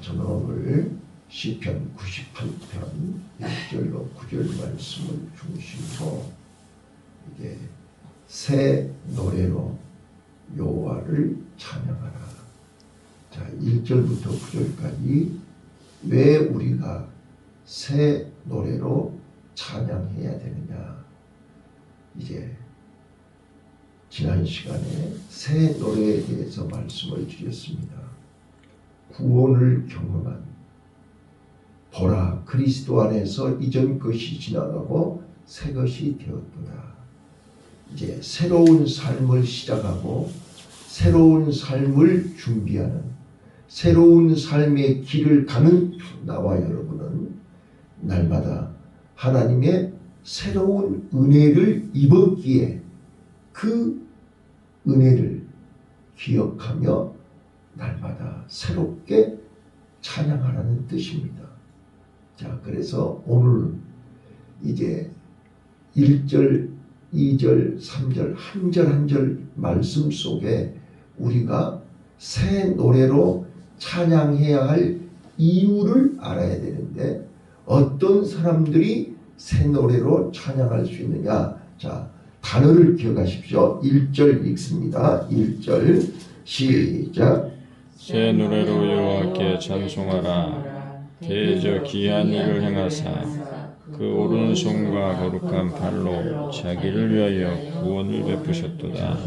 저는 오늘 시편 98편 1절로 9절 말씀을 중심으로 이게 새 노래로 여호와를 찬양하라. 자, 1절부터 9절까지 왜 우리가 새 노래로 찬양해야 되느냐. 이제 지난 시간에 새 노래에 대해서 말씀을 드렸습니다. 구원을 경험한 보라 그리스도 안에서 이전 것이 지나가고 새 것이 되었도다. 이제 새로운 삶을 시작하고 새로운 삶을 준비하는 새로운 삶의 길을 가는 나와 여러분은 날마다 하나님의 새로운 은혜를 입었기에 그 은혜를 기억하며 날마다 새롭게 찬양하라는 뜻입니다. 자, 그래서 오늘 이제 1절, 2절, 3절 한 절 한 절 말씀 속에 우리가 새 노래로 찬양해야 할 이유를 알아야 되는데 어떤 사람들이 새 노래로 찬양할 수 있느냐. 자, 단어를 기억하십시오. 1절 읽습니다. 1절 시작. 새 노래로 여호와께 찬송하라. 대저 귀한 일을 행하사 그 오른손과 거룩한 팔로 자기를 위하여 구원을 베푸셨도다.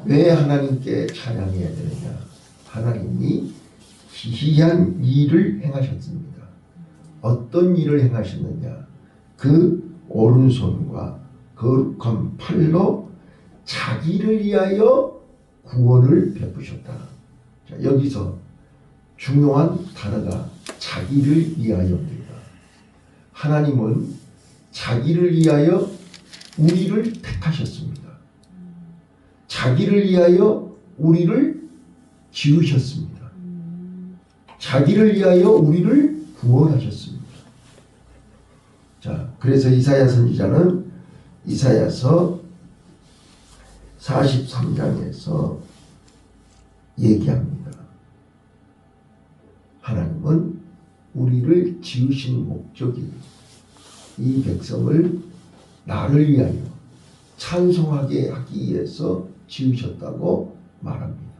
왜 하나님께 찬양해야 되느냐. 하나님이 기이한 일을 행하셨습니다. 어떤 일을 행하셨느냐. 그 오른손과 거룩한 팔로 자기를 위하여 구원을 베푸셨다. 자, 여기서 중요한 단어가 자기를 위하여입니다. 하나님은 자기를 위하여 우리를 택하셨습니다. 자기를 위하여 우리를 지으셨습니다. 자기를 위하여 우리를 구원하셨습니다. 자, 그래서 이사야 선지자는 이사야서 43장에서 얘기합니다. 하나님은 우리를 지으신 목적이 이 백성을 나를 위하여 찬송하게 하기 위해서 지으셨다고 말합니다.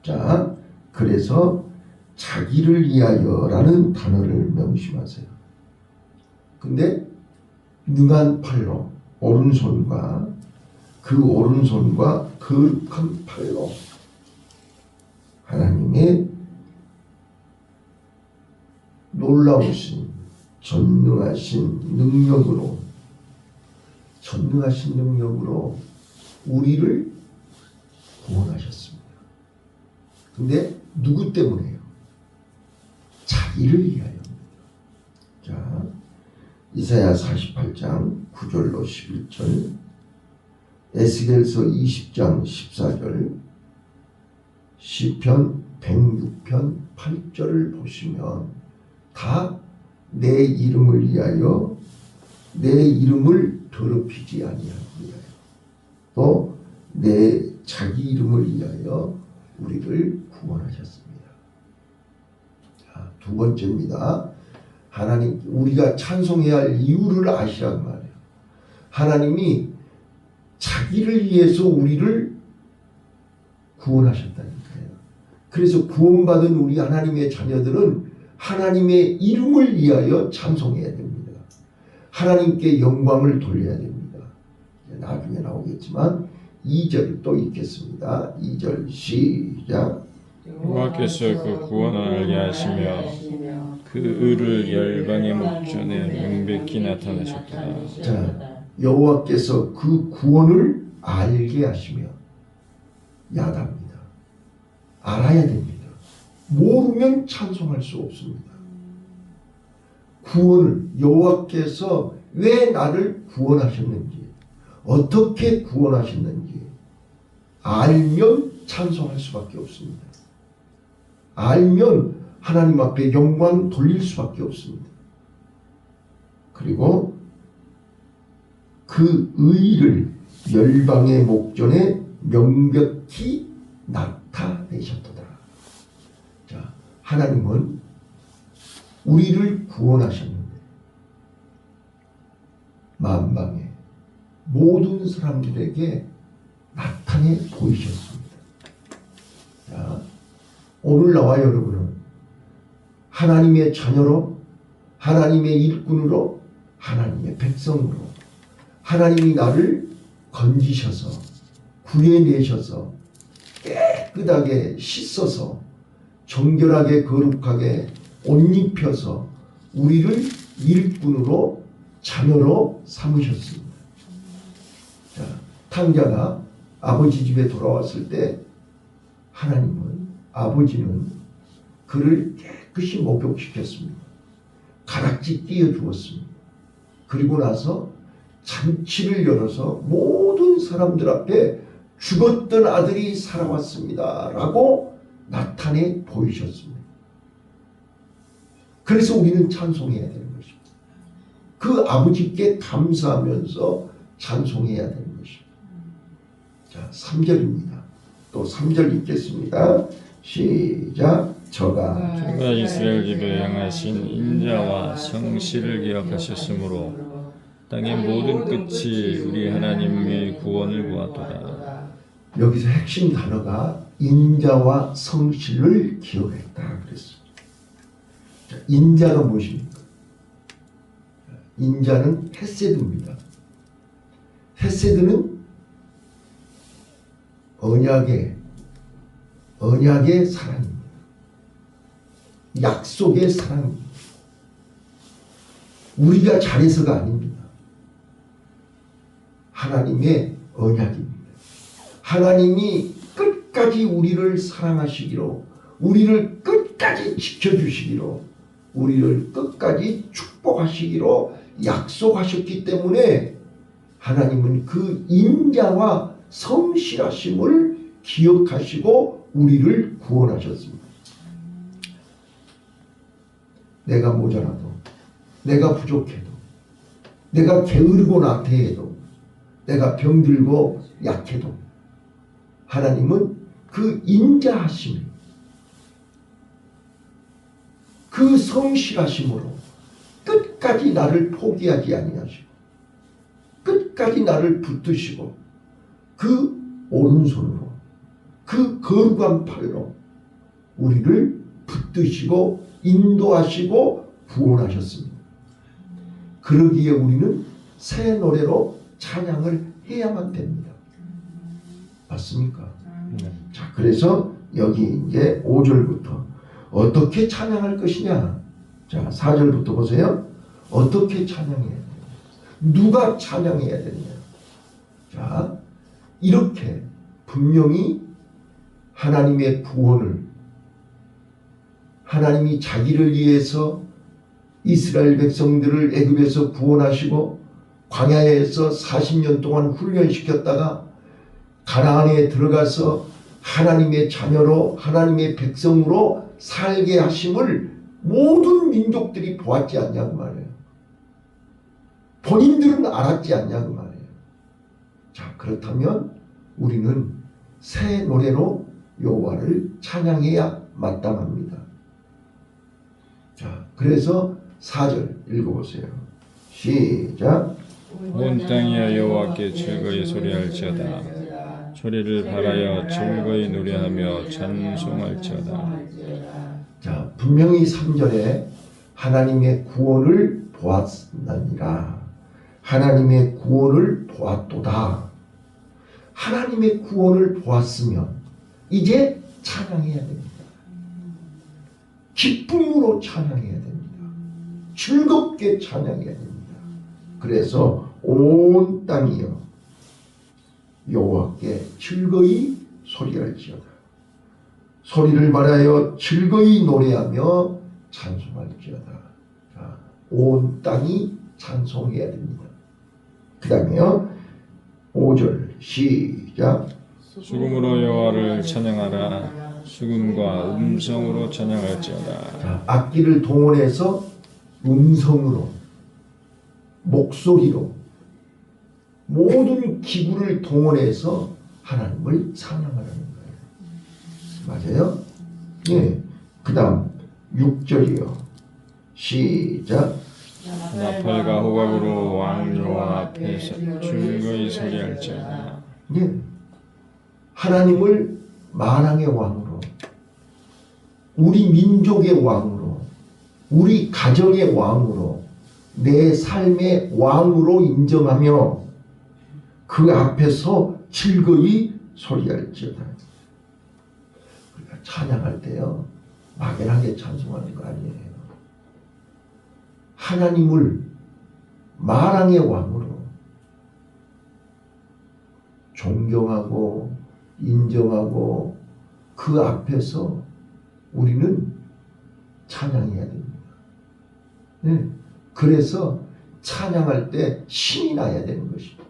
자, 그래서 자기를 위하여라는 단어를 명심하세요. 근데 능한 팔로 오른손과 그 오른손과 거룩한 팔로 하나님의 놀라우신 전능하신 능력으로 우리를 구원하셨습니다. 근데 누구 때문에요? 자기를 위하여입니다. 자, 이사야 48장 9절로 11절, 에스겔서 20장 14절, 시편 106편 8절을 보시면 다 내 이름을 위하여 내 이름을 더럽히지 아니하기 위하여 또 내 자기 이름을 위하여 우리를 구원하셨습니다. 자, 두 번째입니다. 하나님, 우리가 찬송해야 할 이유를 아시란 말이에요. 하나님이 자기를 위해서 우리를 구원하셨다니까요. 그래서 구원받은 우리 하나님의 자녀들은 하나님의 이름을 위하여 찬송해야 됩니다. 하나님께 영광을 돌려야 됩니다. 나중에 나오겠지만 2절 또 읽겠습니다. 2절 시작. 여호와께서 그 구원을 알게 하시며 그 의를 열방의 목전에 명백히 나타내셨도다. 자, 여호와께서 그 구원을 알게 하시며 야답니다. 알아야 됩니다. 모르면 찬송할 수 없습니다. 구원을 여호와께서 왜 나를 구원하셨는지 어떻게 구원하셨는지 알면 찬송할 수밖에 없습니다. 알면 하나님 앞에 영광 돌릴 수밖에 없습니다. 그리고 그 의를 열방의 목전에 명백히 나타내셨도다. 자, 하나님은 우리를 구원하셨는데 만방의 모든 사람들에게 나타내 보이셨습니다. 자, 오늘 나와 여러분은 하나님의 자녀로, 하나님의 일꾼으로, 하나님의 백성으로 하나님이 나를 건지셔서 구해내셔서 깨끗하게 씻어서 정결하게 거룩하게 옷 입혀서 우리를 일꾼으로 자녀로 삼으셨습니다. 자, 탕자가 아버지 집에 돌아왔을 때 하나님은, 아버지는 그를 깨끗이 목욕시켰습니다. 가락지 띄워주었습니다. 그리고 나서 잔치를 열어서 모든 사람들 앞에 죽었던 아들이 살아왔습니다 라고 나타내 보이셨습니다. 그래서 우리는 찬송해야 되는 것입니다. 그 아버지께 감사하면서 찬송해야 되는 것입니다. 자, 3절입니다. 또 3절 읽겠습니다. 시작. 저가 이스라엘 집에 향하신 인자와 성실을 기억하셨으므로 땅의 모든 끝이 우리 하나님의 구원을 보았도다. 여기서 핵심 단어가 인자와 성실을 기억했다 그랬습니다. 자, 인자가 무엇입니까? 인자는 헤세드입니다. 헤세드는 언약의 사랑입니다. 약속의 사랑입니다. 우리가 잘해서가 아닙니다. 하나님의 언약입니다. 하나님이 끝까지 우리를 사랑하시기로, 우리를 끝까지 지켜주시기로, 우리를 끝까지 축복하시기로 약속하셨기 때문에 하나님은 그 인자와 성실하심을 기억하시고 우리를 구원하셨습니다. 내가 모자라도, 내가 부족해도, 내가 게으르고 나태해도, 내가 병들고 약해도 하나님은 그 인자하심, 그 성실하심으로 끝까지 나를 포기하지 아니하시고 끝까지 나를 붙드시고 그 오른손으로, 그 거룩한 팔로 우리를 붙드시고 인도하시고 구원하셨습니다. 그러기에 우리는 새 노래로 찬양을 해야만 됩니다. 맞습니까? 네. 자, 그래서 여기 이제 5절부터 어떻게 찬양할 것이냐. 자, 4절부터 보세요. 어떻게 찬양해야 돼요? 누가 찬양해야 되느냐. 자, 이렇게 분명히 하나님의 구원을, 하나님이 자기를 위해서 이스라엘 백성들을 애굽에서 구원하시고 광야에서 40년 동안 훈련시켰다가 가나안에 들어가서 하나님의 자녀로, 하나님의 백성으로 살게 하심을 모든 민족들이 보았지 않냐고 말해요. 본인들은 알았지 않냐고 말해요. 자, 그렇다면 우리는 새 노래로 여호와를 찬양해야 마땅합니다. 자, 그래서 4절 읽어보세요. 시작. 온 땅이여 여호와께 즐거이 소리할지어다. 소리를 발하여 즐거이 노래하며 찬송할지어다. 자, 분명히 3절에 하나님의 구원을 보았느니라. 하나님의 구원을 보았도다. 하나님의 구원을 보았으면 이제 찬양해야 됩니다. 기쁨으로 찬양해야 됩니다. 즐겁게 찬양해야 됩니다. 그래서 온 땅이여 여호와께 즐거이 소리할지어다. 소리를 발하여 즐거이 노래하며 찬송할지어다. 자, 온 땅이 찬송해야 됩니다. 그 다음에요 5절 시작. 수금으로 여호와를 찬양하라. 수금과 음성으로 찬양할지어다. 자, 악기를 동원해서 음성으로, 목소리로, 모든 기구를 동원해서 하나님을 찬양하라는 거예요. 맞아요? 예. 그 다음 6절이요. 시작. 나팔과 호각으로 왕 여호와 앞에서 즐거이 소리할지어다. 예. 하나님을 만왕의 왕으로, 우리 민족의 왕으로, 우리 가정의 왕으로, 내 삶의 왕으로 인정하며 그 앞에서 즐거이 소리할지어다. 우리가 찬양할 때요, 막연하게 찬송하는 거 아니에요. 하나님을 만왕의 왕으로 존경하고 인정하고 그 앞에서 우리는 찬양해야 됩니다. 네. 그래서 찬양할 때 신이 나야 되는 것입니다.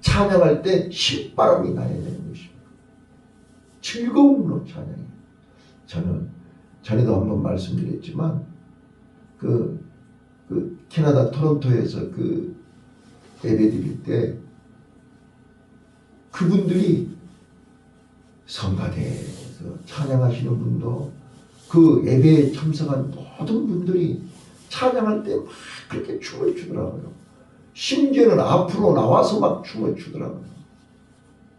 찬양할 때 신바람이 나야 되는 것입니다. 즐거움으로 찬양해요. 저는 전에도 한번 말씀드렸지만 그 캐나다 토론토에서 예배 드릴 때 그분들이 성가대에서 찬양하시는 분도 그 예배에 참석한 모든 분들이 찬양할 때 막 그렇게 춤을 추더라고요. 심지어는 앞으로 나와서 막 춤을 추더라고요.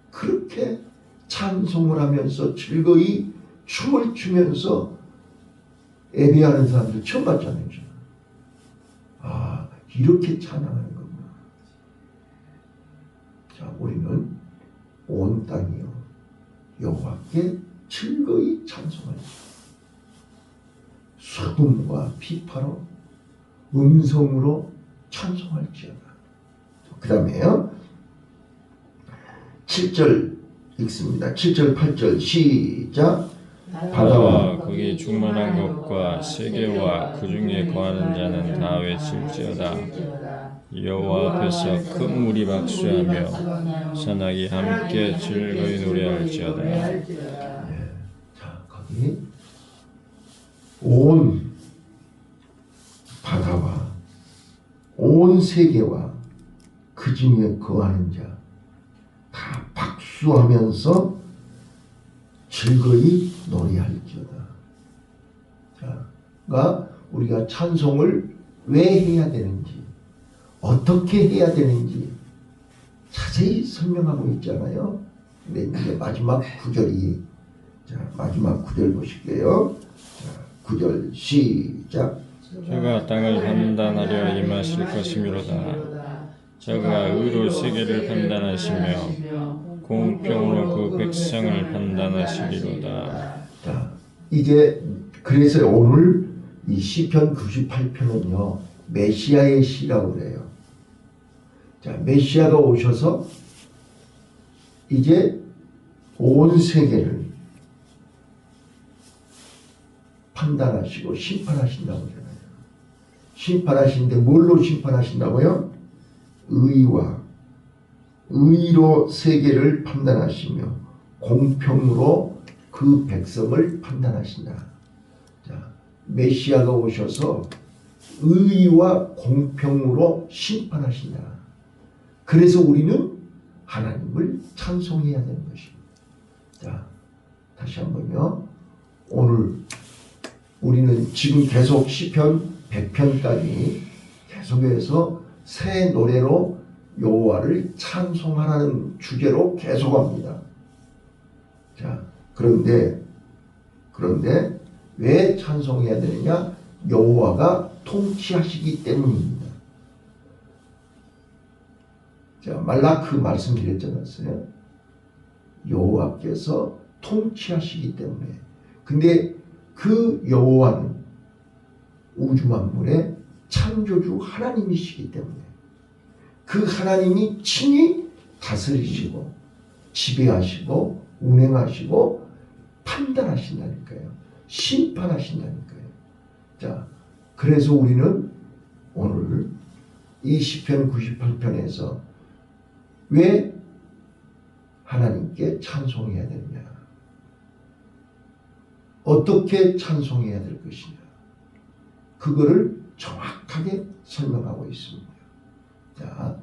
그렇게 찬송을 하면서 즐거이 춤을 추면서 예배하는 사람들 처음 봤잖아요. 아, 이렇게 찬양하는 겁니다. 자, 우리는 온 땅이요 여호와께 즐거이 찬송하리라. 소금과 피파로 음성으로 찬송할지어다. 그 다음에요 7절 읽습니다. 7절 8절 시작. 바다와 거기 충만한 것과 세계와 그 중에 거하는 자는 다 외칠지어다. 여호와 앞에서 큰 물이 박수하며 산악이 함께 즐거이 노래할지어다. 네. 자, 거기 온 바다와 온 세계와 그 중에 거하는 자 다 박수하면서 즐거이 노래할지어다. 자, 그러니까 우리가 찬송을 왜 해야 되는지, 어떻게 해야 되는지 자세히 설명하고 있잖아요. 근데 이제 마지막 구절이, 자, 마지막 구절 보실게요. 자, 9절 시작. 저가 땅을 판단하려 임하실 것이미로다. 저가 의로 세계를 판단하시며 공평으로 그 백성을 판단하시리로다. 자, 이제 그래서 오늘 이 시편 98편은요 메시아의 시라고 그래요. 자, 메시아가 오셔서 이제 온 세계를 판단하시고 심판하신다고 그러잖아요. 심판하시는데 뭘로 심판하신다고요? 의로 세계를 판단하시며 공평으로 그 백성을 판단하신다. 자, 메시아가 오셔서 의와 공평으로 심판하신다. 그래서 우리는 하나님을 찬송해야 되는 것입니다. 자, 다시 한번요. 오늘 우리는 지금 계속 시편 100편까지 계속해서 새 노래로 여호와를 찬송하라는 주제로 계속합니다. 자, 그런데 왜 찬송해야 되느냐? 여호와가 통치하시기 때문입니다. 자, 말라크 말씀드렸잖아요. 여호와께서 통치하시기 때문에. 근데 그 여호와는 우주 만물의 창조주 하나님이시기 때문에 그 하나님이 친히 다스리시고 지배하시고 운행하시고 판단하신다니까요. 심판하신다니까요. 자, 그래서 우리는 오늘 이 시편 98편에서 왜 하나님께 찬송해야 되느냐, 어떻게 찬송해야 될 것이냐, 그거를 정확하게 설명하고 있습니다. 자,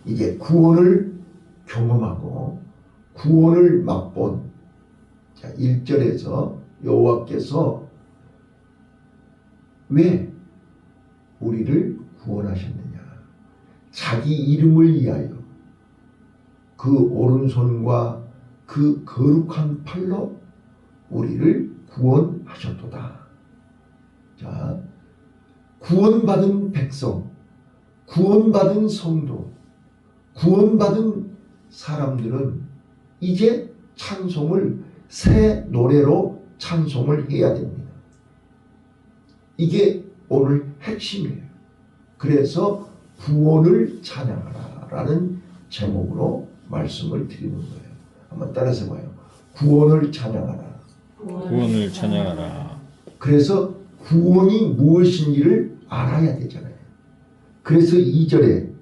이제 구원을 경험하고 구원을 맛본, 자, 1절에서 여호와께서 왜 우리를 구원하셨느냐? 자기 이름을 위하여 그 오른손과 그 거룩한 팔로 우리를 구원하셨도다. 자, 구원받은 백성, 구원받은 성도, 구원받은 사람들은 이제 찬송을 새 노래로 찬송을 해야 됩니다. 이게 오늘 핵심이에요. 그래서 구원을 찬양하라 라는 제목으로 말씀을 드리는 거예요. 한번 따라서 봐요. 구원을 찬양하라. 구원을 찬양하라. 그래서 구원이 무엇인지를 알아야 되잖아요. 그래서 2절에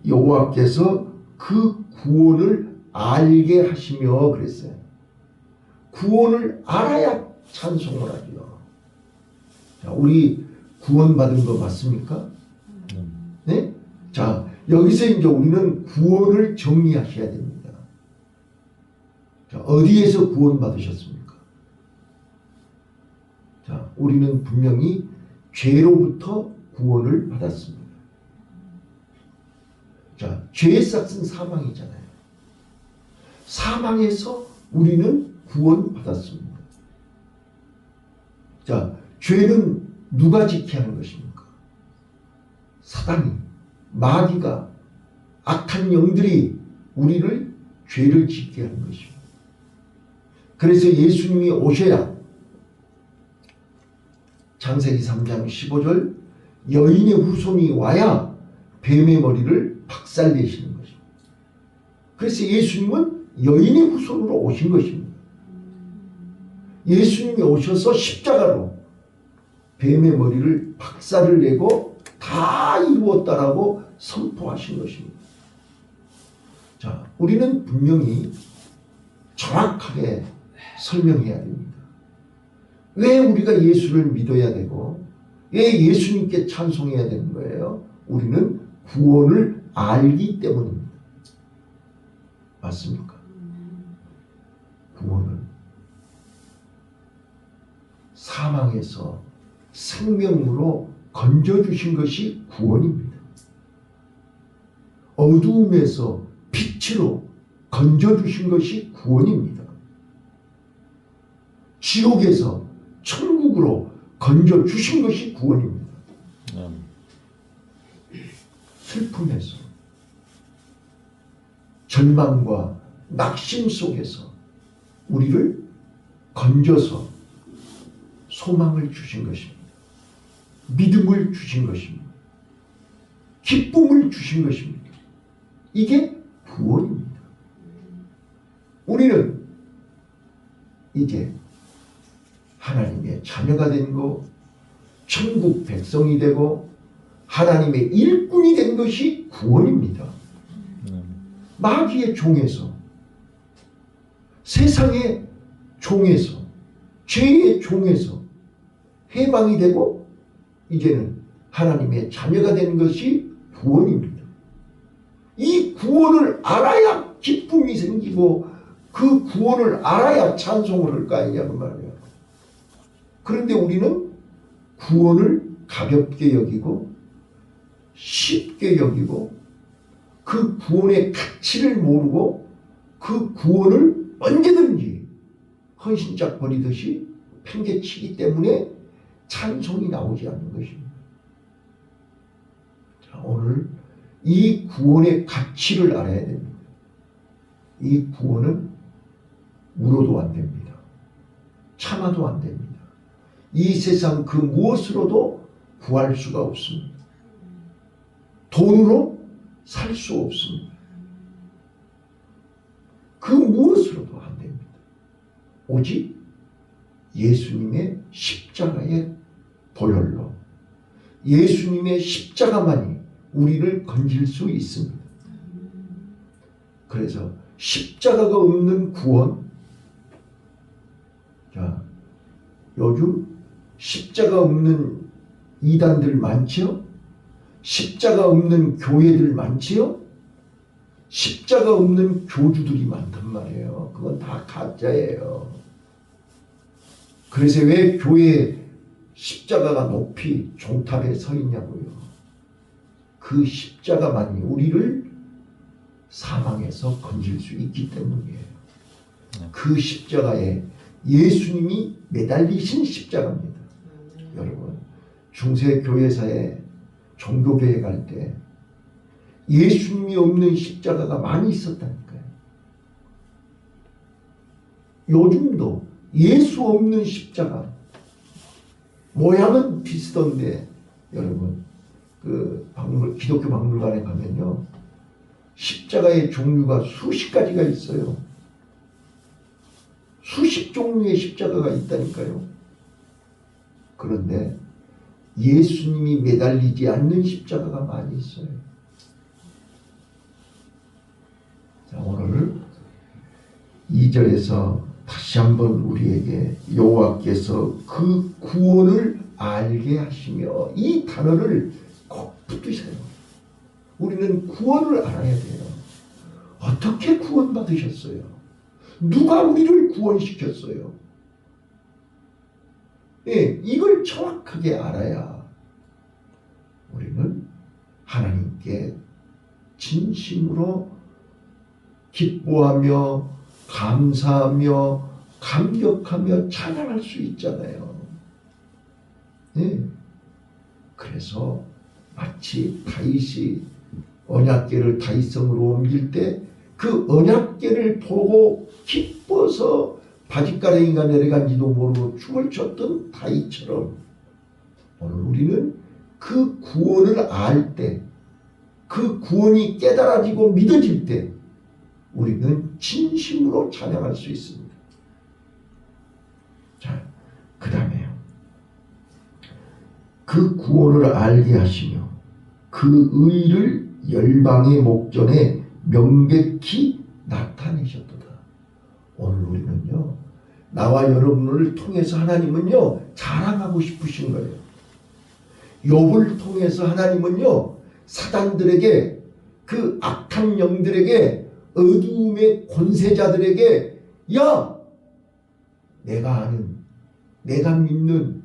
여호와께서 그 구원을 알게 하시며 그랬어요. 구원을 알아야 찬송을 하죠. 자, 우리 구원받은 거 맞습니까? 네? 자, 여기서 이제 우리는 구원을 정리하셔야 됩니다. 자, 어디에서 구원받으셨습니까? 자, 우리는 분명히 죄로부터 구원을 받았습니다. 자, 죄의 싹은 사망이잖아요. 사망에서 우리는 구원받았습니다. 자, 죄는 누가 짓게 하는 것입니까? 사단이, 마귀가, 악한 영들이 우리를 죄를 짓게 하는 것입니다. 그래서 예수님이 오셔야 창세기 3장 15절 여인의 후손이 와야 뱀의 머리를 박살내시는 것입니다. 그래서 예수님은 여인의 후손으로 오신 것입니다. 예수님이 오셔서 십자가로 뱀의 머리를 박살을 내고 다 이루었다라고 선포하신 것입니다. 자, 우리는 분명히 정확하게 설명해야 됩니다. 왜 우리가 예수를 믿어야 되고 왜 예수님께 찬송해야 되는 거예요? 우리는 구원을 알기 때문입니다. 맞습니까? 구원은 사망에서 생명으로 건져주신 것이 구원입니다. 어두움에서 빛으로 건져주신 것이 구원입니다. 지옥에서 천국으로 건져주신 것이 구원입니다. 슬픔에서 절망과 낙심 속에서 우리를 건져서 소망을 주신 것입니다. 믿음을 주신 것입니다. 기쁨을 주신 것입니다. 이게 구원입니다. 우리는 이제 하나님의 자녀가 된 거, 천국 백성이 되고 하나님의 일꾼이 된 것이 구원입니다. 마귀의 종에서, 세상의 종에서, 죄의 종에서 해방이 되고 이제는 하나님의 자녀가 되는 것이 구원입니다. 이 구원을 알아야 기쁨이 생기고 그 구원을 알아야 찬송을 할 거 아니냐고 말이에요. 그런데 우리는 구원을 가볍게 여기고 쉽게 여기고 그 구원의 가치를 모르고 그 구원을 언제든지 헌신짝 버리듯이 팽개치기 때문에 찬송이 나오지 않는 것입니다. 자, 오늘 이 구원의 가치를 알아야 됩니다. 이 구원은 울어도 안 됩니다. 참아도 안 됩니다. 이 세상 그 무엇으로도 구할 수가 없습니다. 돈으로 살 수 없습니다. 그 무엇으로도 안 됩니다. 오직 예수님의 십자가의 보혈로, 예수님의 십자가만이 우리를 건질 수 있습니다. 그래서 십자가가 없는 구원, 자, 요즘 십자가 없는 이단들 많지요? 십자가 없는 교회들 많지요? 십자가 없는 교주들이 많단 말이에요. 그건 다 가짜예요. 그래서 왜 교회에 십자가가 높이 종탑에 서 있냐고요. 그 십자가만이 우리를 사망에서 건질 수 있기 때문이에요. 그 십자가에 예수님이 매달리신 십자가입니다. 여러분, 중세교회사에 종교교회 갈 때 예수님이 없는 십자가가 많이 있었다니까요. 요즘도 예수 없는 십자가 모양은 비슷한데 여러분, 그 기독교 박물관에 가면요, 십자가의 종류가 수십 가지가 있어요. 수십 종류의 십자가가 있다니까요. 그런데 예수님이 매달리지 않는 십자가가 많이 있어요. 자, 오늘 2절에서 다시 한번 우리에게 여호와께서 그 구원을 알게 하시며, 이 단어를 꼭 붙드셔요. 우리는 구원을 알아야 돼요. 어떻게 구원받으셨어요? 누가 우리를 구원시켰어요? 예, 이걸 정확하게 알아야 우리는 하나님께 진심으로 기뻐하며 감사하며 감격하며 찬양할 수 있잖아요. 예. 그래서 마치 다윗이 언약궤를 다윗성으로 옮길 때 그 언약궤를 보고 기뻐서 바짓가랑이가 내려간지도 모르고 춤을 췄던 다윗처럼, 오늘 우리는 그 구원을 알 때, 그 구원이 깨달아지고 믿어질 때 우리는 진심으로 찬양할 수 있습니다. 자, 그 다음에요. 그 구원을 알게 하시며 그 의를 열방의 목전에 명백히 나타내셨도다. 오늘 우리는요, 나와 여러분을 통해서 하나님은요 자랑하고 싶으신 거예요. 욥을 통해서 하나님은요 사단들에게, 그 악한 영들에게, 어두움의 권세자들에게, 야, 내가 아는, 내가 믿는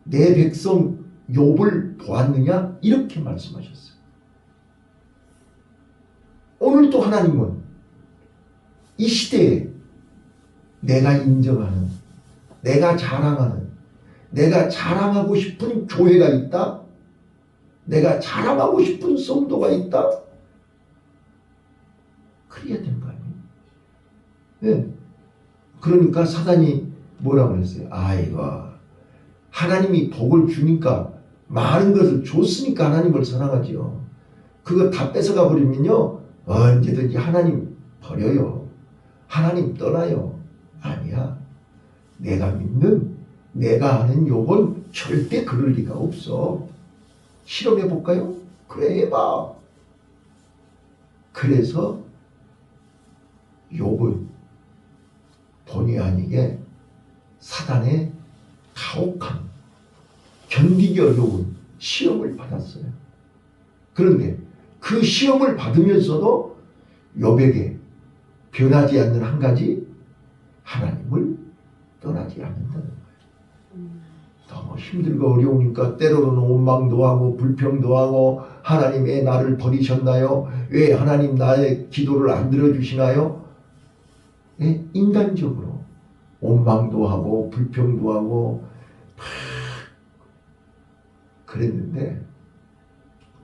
내 백성 욥을 보았느냐? 이렇게 말씀하셨어요. 오늘도 하나님은 이 시대에 내가 인정하는, 내가 자랑하는, 내가 자랑하고 싶은 교회가 있다? 내가 자랑하고 싶은 성도가 있다? 그래야 되는 거 아니에요? 네. 그러니까 사단이 뭐라고 그랬어요? 아이고, 하나님이 복을 주니까, 많은 것을 줬으니까 하나님을 사랑하지요. 그거 다 뺏어가 버리면요 언제든지 하나님 버려요. 하나님 떠나요. 아니야. 내가 믿는, 내가 아는 욥은 절대 그럴 리가 없어. 실험해 볼까요? 그래, 해봐. 그래서 욥은 본의 아니게 사단의 가혹한, 견디기 어려운 시험을 받았어요. 그런데 그 시험을 받으면서도 욥에게 변하지 않는 한 가지, 하나님을 떠나지 않는다는 거예요. 너무 힘들고 어려우니까 때로는 원망도 하고 불평도 하고, 하나님 왜 나를 버리셨나요? 왜 하나님 나의 기도를 안 들어주시나요? 네? 인간적으로 원망도 하고 불평도 하고 그랬는데,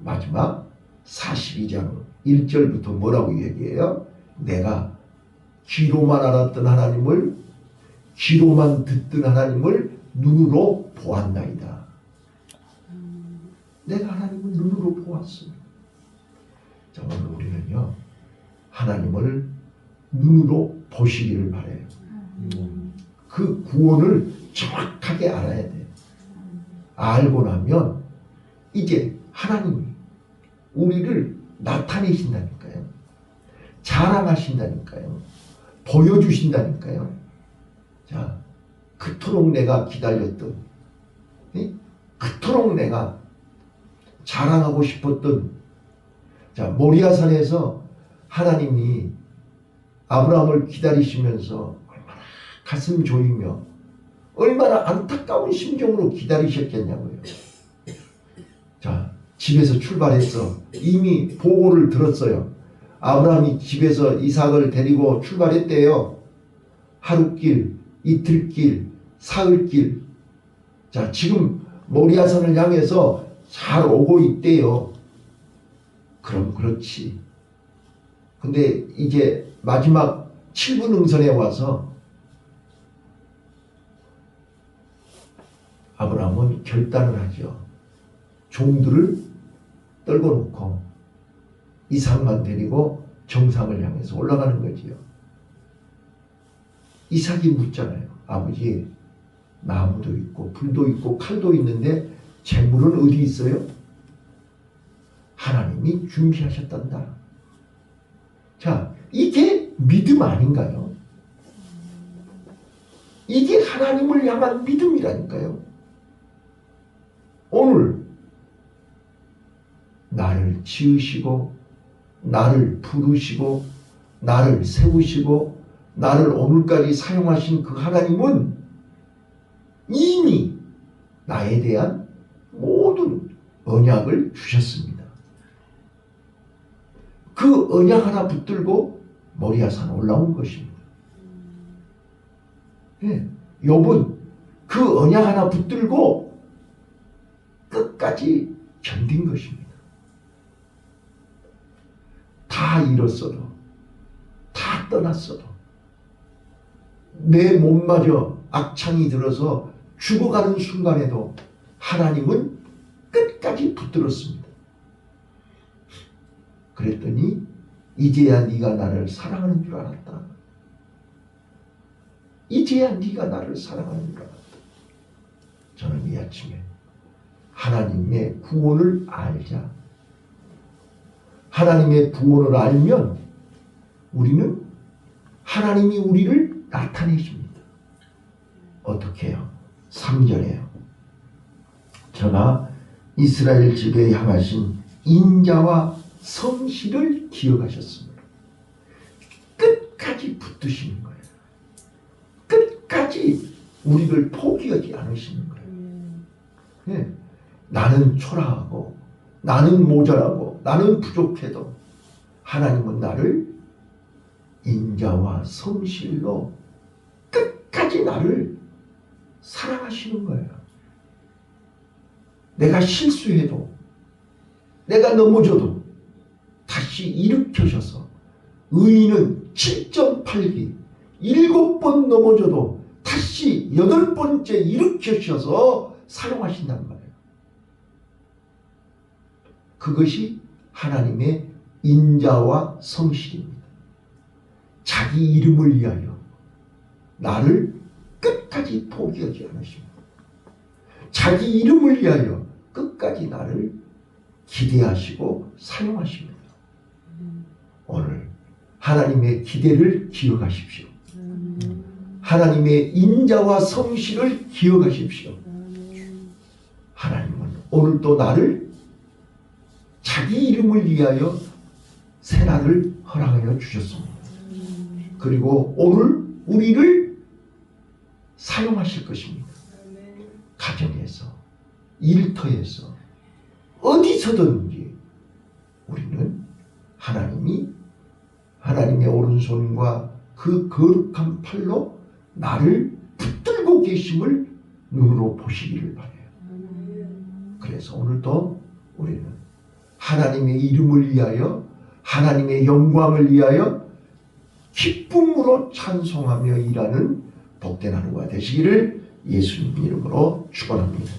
마지막 42장 1절부터 뭐라고 얘기해요? 내가 귀로만 알았던 하나님을, 귀로만 듣던 하나님을 눈으로 보았나이다. 내가 하나님을 눈으로 보았습니다. 자, 오늘 우리는요 하나님을 눈으로 보시기를 바라요. 그 구원을 정확하게 알아야 돼요. 알고 나면 이제 하나님이 우리를 나타내신다니까요. 자랑하신다니까요. 보여주신다니까요. 자, 그토록 내가 기다렸던, 그토록 내가 자랑하고 싶었던, 자, 모리아산에서 하나님이 아브라함을 기다리시면서 얼마나 가슴 조이며 얼마나 안타까운 심정으로 기다리셨겠냐고요. 자, 집에서 출발했어. 이미 보고를 들었어요. 아브라함이 집에서 이삭을 데리고 출발했대요. 하루길, 이틀길, 사흘길. 자, 지금 모리아산을 향해서 잘 오고 있대요. 그럼 그렇지. 근데 이제 마지막 7분 응선에 와서 아브라함은 결단을 하죠. 종들을 떨궈 놓고 이삭만 데리고 정상을 향해서 올라가는 거지요. 이삭이 묻잖아요. 아버지, 나무도 있고 불도 있고 칼도 있는데 재물은 어디 있어요? 하나님이 준비하셨단다. 자, 이게 믿음 아닌가요? 이게 하나님을 향한 믿음이라니까요. 오늘 나를 지으시고 나를 부르시고 나를 세우시고 나를 오늘까지 사용하신 그 하나님은 이미 나에 대한 모든 언약을 주셨습니다. 그 언약 하나 붙들고 모리아산 올라온 것입니다. 예, 욥은 그 언약 하나 붙들고 끝까지 견딘 것입니다. 다 잃었어도, 다 떠났어도, 내 몸마저 악창이 들어서 죽어가는 순간에도 하나님은 끝까지 붙들었습니다. 그랬더니 이제야 네가 나를 사랑하는 줄 알았다. 이제야 네가 나를 사랑하는 줄 알았다. 저는 이 아침에 하나님의 구원을 알자. 하나님의 구원을 알면 우리는 하나님이 우리를 나타내십니다. 어떻게 해요? 3절에요. 저가 이스라엘 집에 향하신 인자와 성실을 기억하셨습니다. 끝까지 붙드시는 거예요. 끝까지 우리를 포기하지 않으시는 거예요. 네. 나는 초라하고 나는 모자라고 나는 부족해도 하나님은 나를 인자와 성실로 끝까지 나를 사랑하시는 거예요. 내가 실수해도 내가 넘어져도 다시 일으켜셔서 의인은 7.8기 7번 넘어져도 다시 8번째 일으켜셔서 사용하신단 말이에요. 그것이 하나님의 인자와 성실입니다. 자기 이름을 위하여 나를 끝까지 포기하지 않으십니다. 자기 이름을 위하여 끝까지 나를 기대하시고 사용하십니다. 오늘 하나님의 기대를 기억하십시오. 하나님의 인자와 성실을 기억하십시오. 하나님은 오늘도 나를 자기 이름을 위하여 새날을 허락하여 주셨습니다. 그리고 오늘 우리를 사용하실 것입니다. 가정에서, 일터에서, 어디서든지 우리는 하나님의 오른손과 그 거룩한 팔로 나를 붙들고 계심을 눈으로 보시기를 바라요. 그래서 오늘도 우리는 하나님의 이름을 위하여 하나님의 영광을 위하여 기쁨으로 찬송하며 일하는 복된 하루가 되시기를 예수님 이름으로 축원합니다.